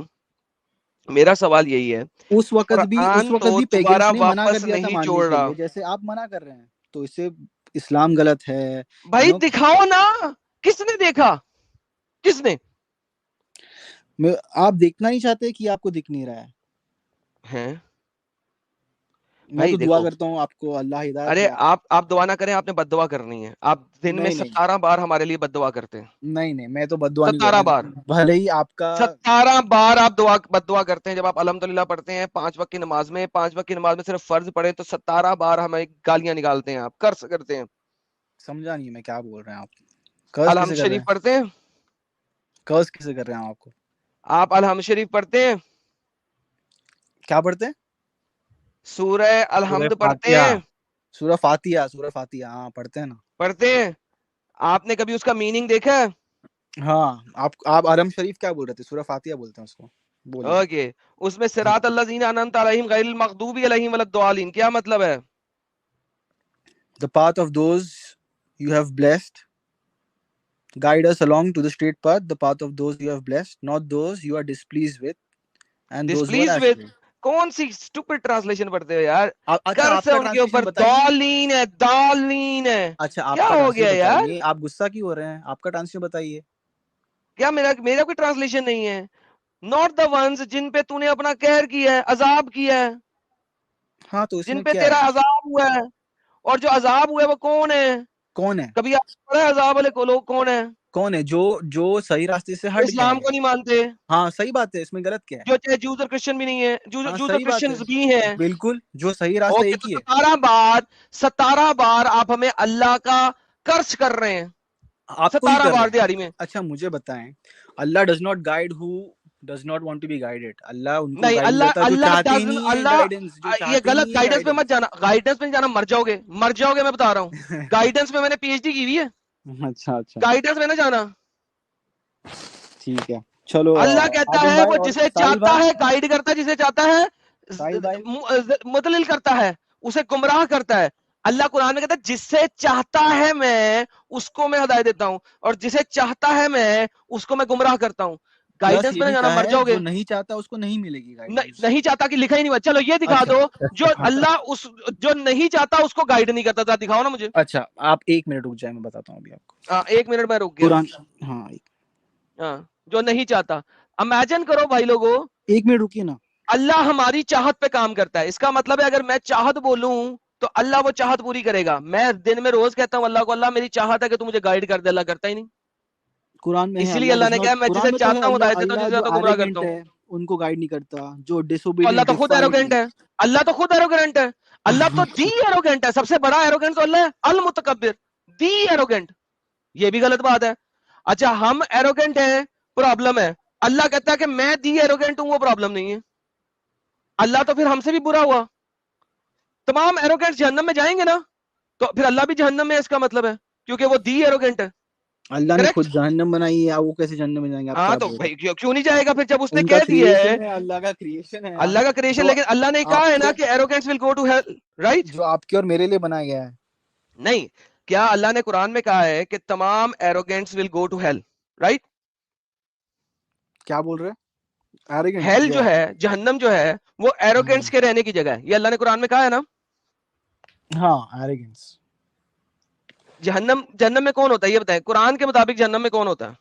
میرا سوال یہی ہے اس وقت بھی قرآن تو پیگنس دوبارہ نے منع کر واپس دیا تھا نہیں ماننے جوڑ کے رہا. لیے، جیسے آپ منع کر رہے ہیں، تو اس سے اسلام غلط ہے. بھائی You know, دکھاؤ نا، کس نے دیکھا؟ کس نے؟ آپ دیکھنا نہیں چاہتے کہ آپ کو دکھ نہیں رہا ہے. ہیں میں بھائی تو دعا دیکھو، کرتا ہوں آپ کو اللہ ہدایت ارے دے. آپ دعا نہ کریں، آپ نے بد دعا کرنی ہے. آپ دن میں نہیں نہیں 17 بار ہمارے لیے بد دعا کرتے ہیں. نہیں نہیں، میں تو بد دعا نہیں 17 کرتا، بار، بھلے ہی آپ کا 17 بار آپ بد دعا کرتے ہیں. جب آپ الحمدللہ پڑھتے ہیں 5 وقت کی نماز میں، 5 وقت کی نماز میں صرف فرض پڑھے تو 17 بار ہمیں گالیاں نکالتے ہیں، آپ قرض کرتے ہیں. سمجھا نہیں میں کیا بول رہے ہیں آپ. قرض الحمد کیسے کر رہے شریف ہیں؟ پڑھتے ہیں؟ قرض کیسے کر رہے ہیں آپ کو؟ آپ الحمد شریف پڑھتے ہیں؟ کیا پڑھتے ہیں؟ سورہ سورہ الحمد پڑھتے فاتحہ. ہیں؟ سورہ فاتحہ ہاں پڑھتے ہیں نا. پڑھتے ہیں. آپ نے کبھی اس کا میننگ دیکھا ہے؟ ہاں آپ حرم شریف کیا بول رہے تھے؟ سورہ فاتحہ بولتے ہیں اس کو. بولیں. اوکے، اس میں صراط الذین انعمت علیہم غیر المغضوب علیہم ولا الضالین کیا مطلب ہے؟ The path of those you have blessed, guide us along to the straight path, the path of those you have blessed, not those you are displeased with, and those who are displays with astray. کون سی stupid translation پڑھتے ہو یار؟ اچھا آپ کرس ہے کا ان کے translation اوپر، بتائیے. دالین ہے، دالین ہے. اچھا آپ کیا کا ہو گیا ٹرانسلیشن یار؟ بتائیے. آپ غصہ کیوں ہو رہے ہیں؟ آپ کا ٹرانسلیشن بتائیے. کیا میرا کوئی ٹرانسلیشن نہیں ہے؟ ناٹ دا ونز جن پہ تو نے اپنا قہر کیا ہے، عذاب کیا ہے، ہاں تو اس جن میں پہ کیا تیرا ہے؟ عذاب ہوا ہے. اور جو عذاب ہوا ہے وہ کون ہے؟ کون ہے؟ کبھی آپ کو پڑھا ہے عذاب والے کو لوگ کون ہیں؟ کون ہے جو صحیح راستے سے جو ہٹ گئے اسلام ہیں. کو نہیں مانتے، ہاں صحیح بات ہے، اس میں غلط کیا ہے؟ جو چاہے جوز اور کرسچن بھی نہیں ہے، ہاں جوز اور صحیح بات ہے، کرسچنز بھی ہیں. بالکل جو صحیح راستہ اوکے، ایک تو ہی ہے. 17 بار آپ ہمیں اللہ کا قرض کر رہے ہیں. آپ کو ہی 17 کر بار رہے ہیں. دیہاری میں. اچھا مجھے بتائیں، اللہ does not guide who does not want to be guided. اللہ ان کو نہیں، گائیڈ نہیں کرتا جو چاہتے ہی نہیں ہیں گائیڈنس، جو یہ چاہتے ہی غلط نہیں ہیں گائیڈنس پہ مت گائیڈنس. جانا، گائیڈنس پہ نہیں جانا، مر جاؤ گے میں بتا رہا ہوں. گائیڈنس میں نے پی ایچ ڈی کی ہوئی ہے، اچھا اچھا گائیڈنس میں نہ جانا. ٹھیک ہے. چلو اللہ کہتا عادل ہے بھائی وہ اور جسے ساحل چاہتا بھائی. ہے گائیڈ کرتا ہے، جسے چاہتا ہے ساحل بھائی مدلل کرتا ہے، اسے گمراہ کرتا ہے. اللہ قرآن میں کہتا ہے جس سے چاہتا ہے میں اس کو میں ہدایت دیتا ہوں، اور جسے چاہتا ہے میں اس کو میں گمراہ کرتا ہوں. پلس گائیڈنس یہ پہ نہ بھی جانا، کہا مر ہے جاؤ گے. جو نہیں چاہتا اس کو نہیں ملے گی گائیڈنس. نہیں چاہتا کہ لکھا ہی نہیں ہوا. چلو یہ دکھا اچھا دو جو ہاں اللہ جو نہیں چاہتا اس کو گائیڈ نہیں کرتا تھا. دکھاؤ نا مجھے. اچھا آپ 1 منٹ رک جائیں، میں بتاتا ہوں ابھی آپ کو. 1 منٹ میں رک گیا. قرآن ہاں ہاں، جو نہیں چاہتا. امیجن کرو بھائی لوگوں، 1 منٹ رکیے نا. اللہ ہماری چاہت پہ کام کرتا ہے. اس کا مطلب ہے اگر میں چاہت بولوں تو اللہ وہ چاہت پوری کرے گا. میں دن میں روز کہتا ہوں اللہ کو، اللہ میری چاہت ہے کہ تو مجھے گائیڈ کر دے. اللہ کرتا ہی نہیں. قرآن میں ہے اسی لیے اللہ اللہ ڈز نے ناٹ، کہا میں قرآن جسے میں تو ہے چاہتا ہوں ہدایت دیتا ہوں، اللہ جسے جو چاہتا ہوں گمراہ کرتا ایروگینٹ ہوں. ہے ان کو گائیڈ نہیں کرتا، جو ڈس تو اللہ اوبیڈینٹ تو خود ایروگینٹ ہے. اللہ تو خود ایروگینٹ ہے. اللہ تو دی ایروگینٹ ہے. سب سے بڑا ایروگینٹ تو اللہ ہے، المتکبر، دی ایروگینٹ. یہ بھی غلط بات ہے. اچھا ہم ایروگینٹ ہیں، پرابلم ہے. اللہ کہتا ہے کہ میں دی ایروگینٹ ہوں، وہ پرابلم نہیں ہے. اللہ تو پھر ہم سے بھی برا ہوا. تمام ایروگینٹ جہنم میں جائیں گے نا، تو پھر اللہ بھی جہنم میں ہے، اس کا مطلب ہے کیونکہ وہ دی ایروگینٹ ہے. اللہ نے کریکٹ. خود جہنم بنائی ہے، وہ کیسے جہنم میں جائیں گے؟ آپ ہاں کیا تو بول رہے بھائی کیوں نہیں جائے گا پھر جب اس ہیں؟ نے ان کا کہہ دیا ہے. کریشن ہے، اللہ کا کریشن ہے یار، اللہ کا کریشن، جو لیکن اللہ نے کہا آپ ہے نا کے کہ ایروگینٹس ول گو ٹو ہیل، رائٹ؟ جو آپ کے اور میرے لیے بنایا گیا ہے. نہیں، کیا اللہ نے قرآن میں کہا ہے کہ تمام ایروگینٹس ول گو ٹو ہیل، رائٹ؟ کیا بول رہے ہیں؟ ایروگینٹ ہیل یا جو ہے، جہنم جو ہے، وہ ایروگینٹس کے رہنے کی جگہ ہے. یہ اللہ نے قرآن میں کہا ہے نا. ہاں ایروگینس. جہنم میں کون ہوتا ہے یہ بتائیں، قرآن کے مطابق جہنم میں کون ہوتا ہے؟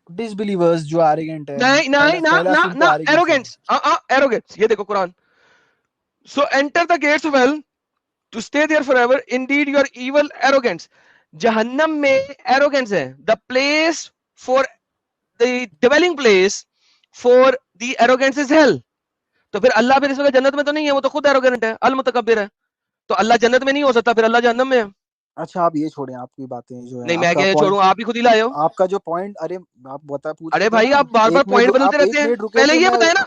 ڈس بلیورز جو ایروگینٹ ہے. پہلا سن تو نہ ایروگینس ہے. ایروگینٹس. یہ دیکھو قرآن. So enter the gates of hell to stay there forever, indeed you are evil arrogants. جہنم میں ایروگینس ہے. The place for the dwelling place for the arrogance is hell. تو پھر اللہ پھر اس وقت جنت میں تو نہیں ہے، وہ تو خود ایروگینٹ ہے، المتکبر ہے. تو اللہ جنت میں نہیں ہو سکتا، پھر اللہ جہنم میں ہے. اچھا آپ یہ چھوڑیں، آپ کی باتیں جو ہے نہیں آپ میں کا کیا پوائنٹ، چھوڑوں، آپ ہی خود ہی لائے ہو. آپ کا جو پوائنٹ، ارے آپ پوچھ ارے رہے تھے بھائی نا. آپ بار بار 1 منٹ پوائنٹ بدلتے آپ رہتے 1 ہیں. منٹ رکے پہلے کہ یہ میں، بتائیں نا.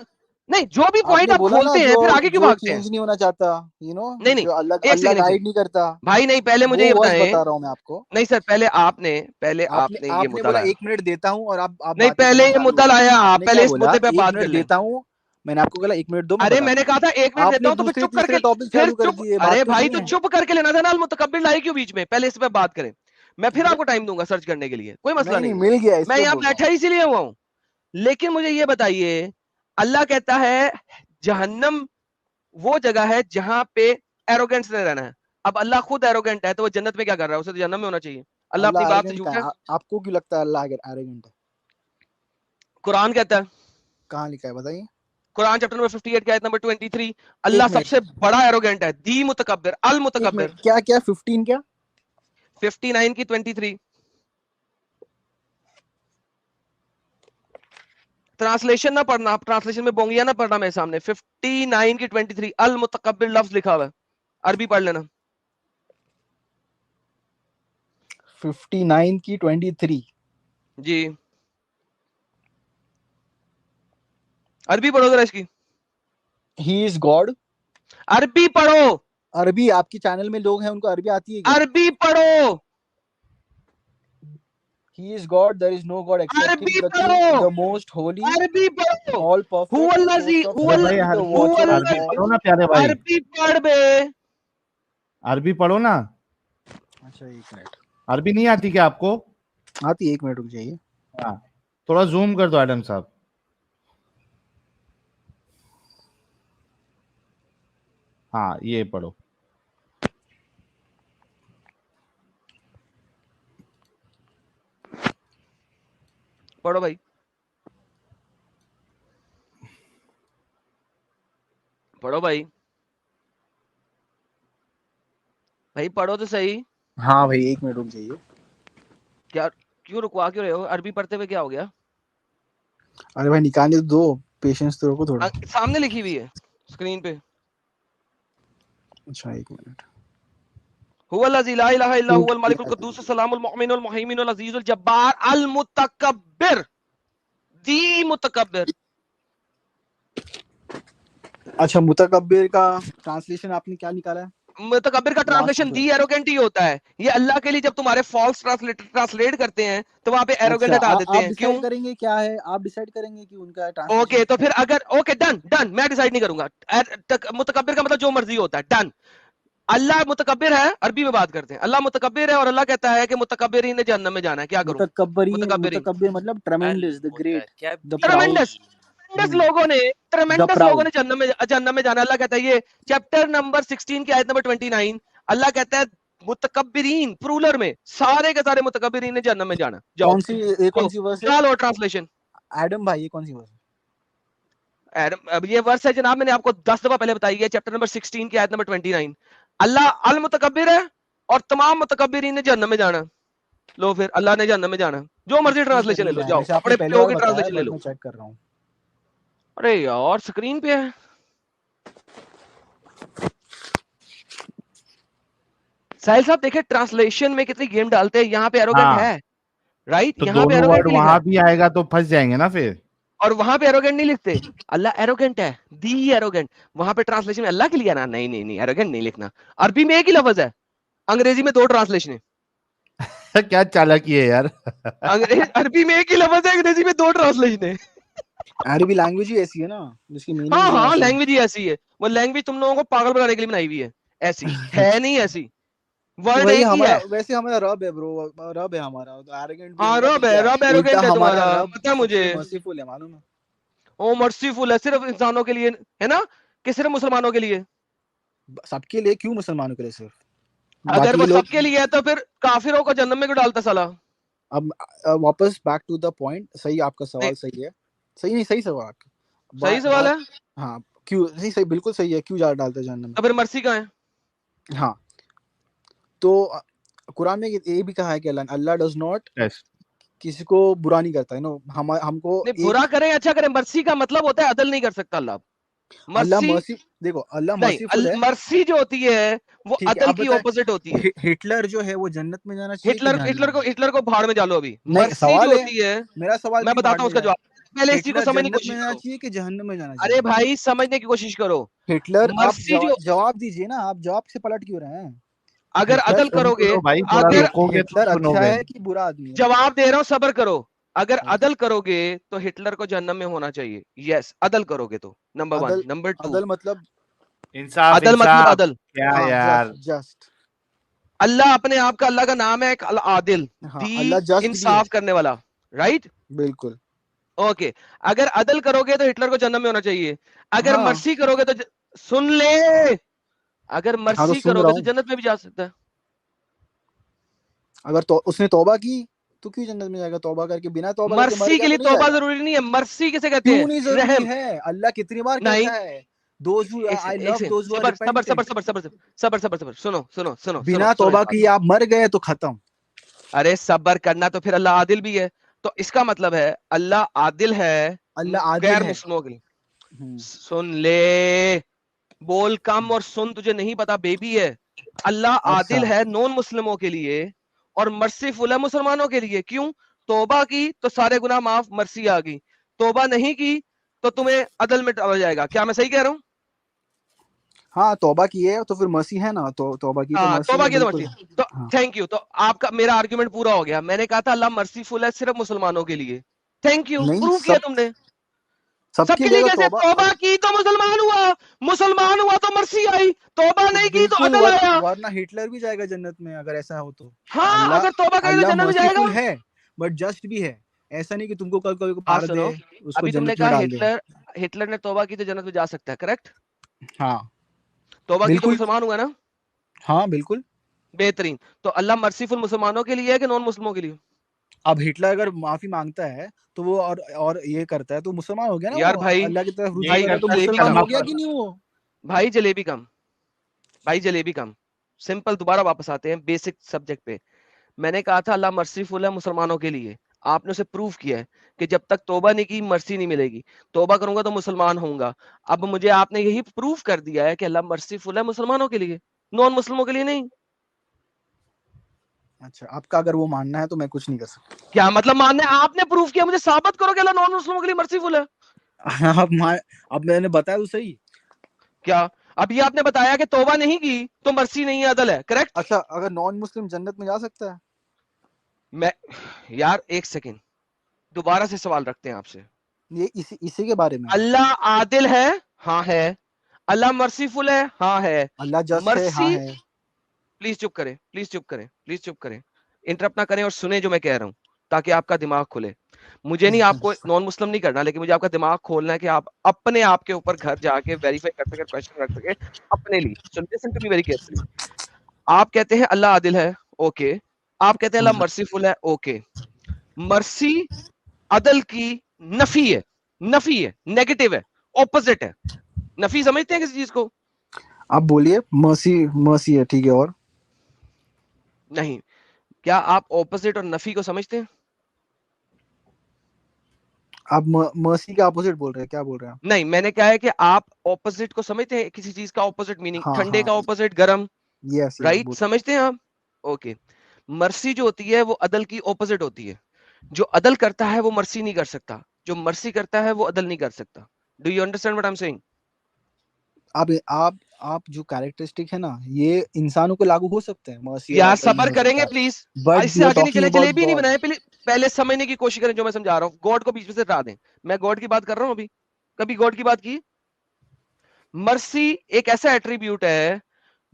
نہیں، جو بھی آپ پوائنٹ نے آپ بولا نا کھولتے ہیں پھر آگے کیوں جو بھاگتے ہیں؟ چینج نہیں ہونا چاہتا، نہیں نہیں، جو اللہ ایک اللہ سیکنڈ گائیڈ نہیں کرتا، بھائی. نہیں پہلے مجھے وہ یہ ورڈ بتائیں. بتا رہا ہوں میں آپ کو. نہیں سر، پہلے آپ نے یہ آپ نے مدعا بولا لایا. 1 منٹ دیتا ہوں اور آپ نہیں باتیں پہلے کرنا یہ چالو مدعا ہو گئے. لایا، آپ آپ نے کیا پہلے اس بولا؟ مدعے پہ 1 بات کر منٹ لیں. دیتا ہوں. میں نے آپ کو بولا 1 منٹ دو، میں ارے میں بتاتا نے ہوں. کہا تھا 1 منٹ آپ دیتا نے ہوں تو پھر دوسرے چپ کر کے، تیسرے ٹاپک پھر چالو کر چپ. دیے، ارے بات تو بھائی تو سنیں. چپ کر کے لینا تھا نا. المتکبر لائے کیوں بیچ میں؟ پہلے اس پہ بات کریں. میں پھر آپ کو ٹائم دوں گا سرچ کرنے کے لیے، کوئی مسئلہ نہیں نہیں ہے. مل گیا، اس میں لیے یہاں بول رہا ہوں. بیٹھا اسی لیے ہوا ہوں. لیکن مجھے یہ بتائیے، اللہ کہتا ہے جہنم وہ جگہ ہے جہاں پہ ایروگینس نے رہنا ہے. اب اللہ خود ایروگینٹ ہے تو وہ جنت میں کیا کر رہا ہے؟ اسے تو جہنم میں ہونا چاہیے. اللہ اپنی بات سے جھوٹا ہے. آپ کو کیوں لگتا ہے اللہ ایروگینٹ ہے؟ قرآن کہتا ہے. کہاں لکھا ہے بتائیے؟ قرآن چیپٹر نمبر 58 کی آیت نمبر 23 اللہ سب سے بڑا ایروگینٹ ہے. دی متکبر المتکبر. کیا 15 کیا 59 کی 23 ٹرانسلیشن نہ پڑھنا, ٹرانسلیشن میں بونگیا نہ پڑھنا میرے سامنے. 59 کی 23 المتکبر لفظ لکھا ہوا ہے, عربی پڑھ لینا. 59 کی 23 جی عربی پڑھو ذرا اس کی. ہی از گاڈ. عربی پڑھو. عربی آپ کی چینل میں لوگ ہیں ان کو عربی آتی ہے کیا؟ عربی پڑھو. He is God, there is no God except عربی him, the پڑھو. King, the most holy, عربی پڑھو. all perfect, هو الذی source of هو wisdom, the watcher of عربی all. پڑھو نا پیارے بھائی, عربی پڑھ بے. عربی پڑھو نا. اچھا ایک منٹ, عربی نہیں آتی کیا آپ کو؟ آتی, ایک منٹ رک جائیے. ہاں تھوڑا زوم کر دو ایڈم صاحب. ہاں یہ پڑھو. پڑھو بھائی, پڑھو بھائی, بھائی پڑھو تو صحیح. ہاں بھائی ایک منٹ رک جائیے. کیا کیوں رکوا کیوں رہے ہو؟ عربی پڑھتے ہوئے کیا ہو گیا؟ ارے بھائی نکالنے تو دو, پیشنس تو رکھو تھوڑا. سامنے لکھی ہوئی ہے اسکرین پہ. اچھا ایک منٹ. هو الذی لا الہ الا هو الملک القدوس السلام المؤمن المہیمن العزیز الجبار المتکبر. دی متکبر. اچھا متکبر کا ٹرانسلیشن آپ نے کیا نکالا ہے؟ متکبر کا ٹرانسلیشن دی ایروگینٹ ہی ہوتا ہے. یہ اللہ کے لیے جب تمہارے فالس ٹرانسلیٹ کرتے ہیں تو وہاں پہ ایروگینٹ ہٹا دیتے ہیں. کیوں؟ ڈیسائیڈ کریں گے کیا ہے, آپ ڈیسائیڈ کریں گے کہ ان کا اوکے تو پھر اگر اوکے ڈن میں ڈیسائیڈ نہیں کروں گا. متکبر کا مطلب جو مرضی ہوتا ہے. ڈن. اللہ متکبر ہے, عربی میں بات کرتے ہیں. اللہ متکبر ہے اور اللہ کہتا ہے کہ متکبرین نے جہنم میں جانا ہے. کیا کروں؟ متکبر مطلب tremendous, the great, the tremendous لوگوں نے جہنم میں جانا. اللہ کہتا ہے یہ چیپٹر نمبر 16 کی آیت نمبر 29 اللہ کہتا ہے متکبرین پرولر میں سارے کے سارے متکبرین نے جہنم میں جانا. کون سی ورس ہے لو ٹرانسلیشن ایڈم بھائی, یہ کون سی ورس ہے؟ اب یہ ورس ہے جناب, میں نے آپ کو 10 دفعہ پہلے بتائی ہے. چیپٹر نمبر 16 کی آیت نمبر 29 اللہ المتکبر ہے اور تمام متکبرین نے جہنم میں جانا. لو پھر اللہ نے جہنم میں جانا. جو مرضی ٹرانسلیشن لے لو, جاؤ اپنے پیو کی ٹرانسلیشن لے لو. میں چیک کر رہا ہوں. ارے یار سکرین پہ ہے. ساحل صاحب دیکھیں ٹرانسلیشن میں کتنی گیم ڈالتے ہیں. یہاں پہ ایروگینٹ ہے رائٹ, یہاں پہ ایروگینٹ نہیں وہاں لکھا بھی آئے گا تو پھنس جائیں گے نا پھر. اور وہاں پہ ایروگینٹ نہیں لکھتے. اللہ ایروگینٹ ہے, دی ایروگینٹ. وہاں پہ ٹرانسلیشن میں اللہ کے لیے نا, نہیں ایروگینٹ نہیں لکھنا. عربی میں ایک ہی لفظ ہے, انگریزی میں 2 ٹرانسلیشن ہے. کیا چالاکی ہے یار. عربی میں ایک ہی لفظ ہے, انگریزی میں 2 ٹرانسلیشن ہے. عربی لینگویج ہی ایسی ہے نا, جس کی میننگ ہاں لینگویج ہی ایسی ہے. وہ لینگویج تم لوگوں کو پاگل بنانے کے لیے بنائی ہوئی ہے. ایسی ہے نہیں, ایسی ورڈ ایک ہی ہے. ویسے ہمارا رب ہے برو, رب ہے ہمارا. ہاں رب ہے, رب ایروگینٹ ہے تمہارا. پتہ مجھے مرسیفل ہے, معلوم ہے. او مرسیفل ہے صرف انسانوں کے لیے ہے نا, کہ صرف مسلمانوں کے لیے؟ سب کے لیے. کیوں مسلمانوں کے لیے صرف؟ اگر وہ سب کے لیے ہے تو پھر کافروں کو جہنم میں کیوں ڈالتا سالا؟ اب واپس بیک ٹو دا پوائنٹ. صحیح, آپ کا سوال صحیح ہے. صحیح سوال. صحیح سوال ہے. ہاں کیوں صحیح, بالکل صحیح ہے. کیوں ڈالتے جہنم میں؟ پھر مرسی کہاں ہے؟ ہاں تو قرآن میں یہ بھی کہا ہے کہ اللہ ڈز ناٹ کسی کو برا نہیں کرتا ہے. ہم کو برا کریں اچھا کریں. مرسی کا مطلب ہوتا ہے عدل نہیں کر سکتا اللہ. مرسی دیکھو, اللہ مرسیفل ہے. مرسی جو ہوتی ہے وہ عدل کی اپوزٹ ہوتی ہے. ہٹلر جو ہے وہ جنت میں جانا چاہیے. ہٹلر کو بھاڑ میں ڈالو. ابھی مرسی جو ہوتی ہے, میرا سوال میں بتاتا ہوں اس کا جواب. پہلے اس چیز کو سمجھنے کی کوشش کرو چاہیے کہ جہنم میں جانا چاہیے. ارے بھائی سمجھنے کی کوشش کرو. ہٹلر, آپ جواب دیجئے نا, آپ جواب سے پلٹ کیوں رہے ہیں؟ اگر عدل کرو گے, اگر ہٹلر اچھا ہے کہ برا آدمی ہے؟ جواب دے رہا ہوں, صبر کرو. اگر عدل کرو گے تو ہٹلر کو جہنم میں ہونا چاہیے. یس عدل کرو گے تو نمبر 1. نمبر 2 عدل مطلب انصاف. عدل مطلب عدل. کیا یار جسٹ. اللہ اپنے آپ کا, اللہ کا نام ہے ایک العادل, دی انصاف کرنے والا. رائٹ, بالکل. اوکے اگر عدل کرو گے تو ہٹلر کو جنت میں ہونا چاہیے, اگر ہاں مرسی کرو گے تو سن لے, اگر ہاں تو مرسی سن کرو رہا گے تو ہوں, جنت میں بھی جا سکتا ہے. اگر تو اس نے توبہ کی تو کیوں جنت میں جائے گا؟ توبہ کر کے, بنا توبہ کر کے مر مرسی گیا کے تو لیے نہیں جائے توبہ گا. ضروری نہیں ہے, مرسی کسے کہتے کیوں ہیں؟ نہیں ضروری رحم. ہے؟ اللہ کتنی بار نہیں, کہتا ہے those who ایک I سیکنڈ, ایک love second, those who are صبر صبر صبر repentant. صبر صبر صبر صبر صبر, سنو سنو سنو سنو بنا سنو توبہ اس بات کی آپ مر گئے تو ختم. ارے صبر کرنا تو پھر اللہ عادل بھی ہے, تو اس کا مطلب ہے اللہ عادل ہے اللہ عادل غیر ہے. مسلموں کے لیے. ہوں. سن لے, بول کم اور سن, تجھے نہیں پتا بیبی ہے. اللہ اچھا عادل ہے نون مسلموں کے لیے اور مرسیفل ہے مسلمانوں کے لیے. کیوں؟ توبہ کی تو سارے گناہ معاف, مرسی آ گئی. توبہ نہیں کی تو تمہیں عدل میں ڈالا جائے گا. کیا میں صحیح کہہ رہا ہوں؟ ہاں توبہ کی ہے تو پھر مرسی ہے نا, تو توبہ کی تو مرسی توبہ ہے کی تو بالکل. مرسی. تو ہاں تھینک یو, تو آپ کا میرا آرگیومنٹ پورا ہو گیا. میں نے کہا تھا اللہ مرسیفل ہے صرف مسلمانوں کے لیے. تھینک یو, نہیں, پروف کیا تم نے. سب سب کے کے لیے لیے اگر کیسے؟ توبہ کی تو مسلمان ہوا, مسلمان ہوا تو مرسی آئی, توبہ نہیں کی تو بالکل, عدل آیا. ورنہ ہٹلر بھی جائے گا جنت میں اگر ایسا ہو تو. ہاں اللہ اگر توبہ کرے تو اللہ جنت میں جائے گا. مرسیفل ہے بٹ جسٹ بھی ہے. ایسا نہیں کہ تم کو کل کو بات مار سنو, دے, اس کو ابھی تم نے جنت میں کہا ڈال دے. ہٹلر نے توبہ کی تو جنت میں جا سکتا ہے, کریکٹ؟ ہاں توبہ کی تو بالکل, مسلمان ہوا نا. ہاں بالکل. بہترین. تو اللہ مرسیفل مسلمانوں کے لیے ہے کہ نون مسلموں کے لیے؟ اب ہٹلر اگر معافی مانگتا ہے تو وہ اور یہ کرتا ہے تو مسلمان ہو گیا نا, یار وہ بھائی, اللہ کی طرف رجوع یہی بھائی کر رہا ہے تو کرتا ہے جلیبی مسلمان کم, کلمہ ہو گیا پڑھ. کہ نہیں وہ. بھائی جلیبی کم, بھائی جلیبی کم. سمپل, دوبارہ واپس آتے ہیں بیسک سبجیکٹ پہ. میں نے کہا تھا اللہ مرسیفل ہے مسلمانوں کے لیے, آپ نے اسے پروف کیا ہے کہ جب تک توبہ نہیں کی مرسی نہیں ملے گی. توبہ کروں گا تو مسلمان ہوں گا. اب مجھے آپ نے یہی پروف کر دیا ہے کہ اللہ مرسیفل ہے مسلمانوں کے لیے, نون مسلموں کے لیے نہیں. اچھا, آپ کا اگر وہ ماننا ہے تو میں کچھ نہیں کر سکتا. کیا مطلب ماننے؟ آپ نے پروف کیا, مجھے ثابت کرو کہ اللہ نون مسلموں کے لیے مرسیفل ہے. اب میں نے بتایا تو صحیح. کیا اب یہ آپ نے بتایا کہ توبہ نہیں کی تو مرسی نہیں ہے, عدل ہے, کریکٹ؟ اچھا, اگر نان مسلم جنت میں جا سکتا ہے؟ میں یار ایک سیکنڈ, دوبارہ سے سوال رکھتے ہیں آپ سے. یہ اسی کے بارے میں ہے. اللہ عادل ہے, ہاں ہے. اللہ مرسیفل ہے, ہاں ہے. اللہ جسٹ ہے, ہاں مرسی, ہے. پلیز چپ کریں, پلیز چپ کریں, پلیز چپ کریں, انٹرپٹ نہ کریں اور سنیں جو میں کہہ رہا ہوں تاکہ آپ کا دماغ کھلے. مجھے نہیں آپ کو نان مسلم نہیں کرنا, لیکن مجھے آپ کا دماغ کھولنا ہے کہ آپ اپنے آپ کے اوپر گھر جا کے ویریفائی کر سکے, کوشچن رکھ سکے اپنے لیے. Listen to me very carefully. آپ کہتے ہیں اللہ عادل ہے, اوکے. آپ کہتے ہیں اللہ مرسیفل ہے, اوکے. مرسی عدل کی نفی ہے, نفی ہے, نیگیٹو ہے, اپوزٹ ہے. نفی سمجھتے ہیں کسی چیز کو؟ آپ بولیے. مرسی ہے, ٹھیک ہے, اور نہیں. کیا آپ اپوزٹ اور نفی کو سمجھتے ہیں؟ آپ مرسی کے اپوزٹ بول رہے ہیں, کیا بول رہے ہیں آپ؟ نہیں, میں نے کہا ہے کہ آپ اپوزٹ کو سمجھتے ہیں, کسی چیز کا اپوزٹ میننگ, ہاں ٹھنڈے ہاں, کا اپوزٹ گرم, یس یس, رائٹ؟ سمجھتے ہیں آپ؟ اوکے. مرسی جو ہوتی ہے وہ عدل کی اپوزٹ ہوتی ہے. جو عدل کرتا ہے وہ مرسی نہیں کر سکتا, جو مرسی کرتا ہے وہ عدل نہیں کر سکتا. Do you understand what I am saying? آپ جو کیریکٹرسٹک ہے نا, یہ انسانوں کو لاگو ہو سکتے ہیں, مرسی اور یا عدل میں صبر ہو کریں سکتا گے ہے, پلیز, بٹ اس سے وی آر آگے نہیں ٹاکنگ چلے. اباؤٹ جلیبی نہیں گاڈ. بنائے, پہلے سمجھنے کی کوشش کریں جو میں سمجھا رہا ہوں. گاڈ کو بیچ میں سے ہٹا دیں. میں گاڈ کی بات کر رہا ہوں ابھی, کبھی گاڈ کی بات کی؟ مرسی ایک ایسا ایٹریبیوٹ ہے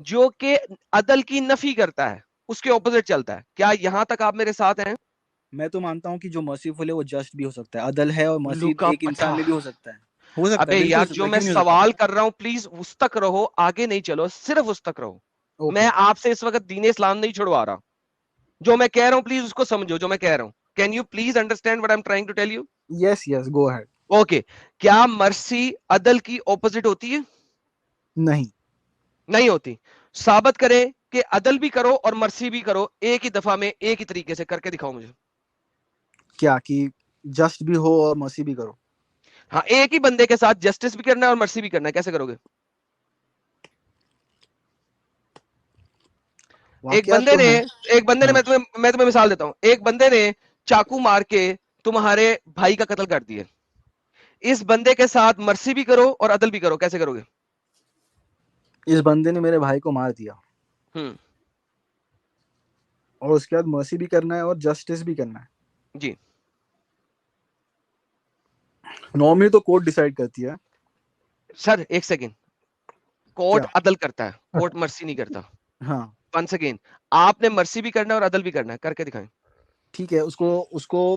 جو کہ عدل کی نفی کرتا ہے, اس کے اپوزٹ چلتا ہے. کیا یہاں تک آپ میرے ساتھ ہیں؟ میں تو مانتا ہوں کہ جو مرسیفل ہے وہ جسٹ بھی ہو سکتا ہے, عدل ہے, اور مرسی لوکا ایک پٹھا. انسان میں بھی ہو سکتا ہے. ہو سکتا ہے, ابے بالکل یار ہو سکتا جو ہے, میں کیوں نہیں ہو سکتا. سوال کر رہا ہوں پلیز اس تک رہو, آگے نہیں چلو, صرف اس تک رہو. اوکے, میں آپ سے اس وقت دین اسلام نہیں چھڑوا رہا. جو میں کہہ رہا ہوں پلیز اس کو سمجھو جو میں کہہ رہا ہوں. Can you please understand what I am trying to tell you? Yes yes, go ahead. Okay. کیا مرسی عدل کی اپوزٹ ہوتی ہے؟ نہیں. نہیں ہوتی. ثابت کریں کہ عدل بھی کرو اور مرسی بھی کرو ایک ہی دفعہ میں, ایک ہی طریقے سے کر کے دکھاؤ مجھے. کیا کہ جسٹ بھی ہو اور مرسی بھی کرو؟ ہاں, ایک ہی بندے کے ساتھ جسٹس بھی کرنا ہے اور مرسی بھی کرنا ہے, کیسے کرو گے؟ ایک واقعات بندے تو نے ہیں. ہاں. میں تمہیں مثال دیتا ہوں. ایک بندے نے چاقو مار کے تمہارے بھائی کا قتل کر دیا. اس بندے کے ساتھ مرسی بھی کرو اور عدل بھی کرو, کیسے کرو گے؟ اس بندے نے میرے بھائی کو مار دیا, اور اس کے بعد مرسی بھی کرنا ہے اور جسٹس بھی کرنا ہے. جی. نارملی تو کورٹ ڈیسائیڈ کرتی ہے. سر ایک سیکنڈ, کیا؟ کورٹ عدل کرتا ہے, کورٹ مرسی نہیں کرتا. ہاں ونس اگین, آپ نے مرسی بھی کرنا ہے اور عدل بھی کرنا ہے, کر کے دکھائیں. ٹھیک ہے, اس کو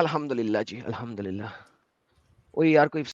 الحمدللہ جی الحمدللہ. وہی یار کوئی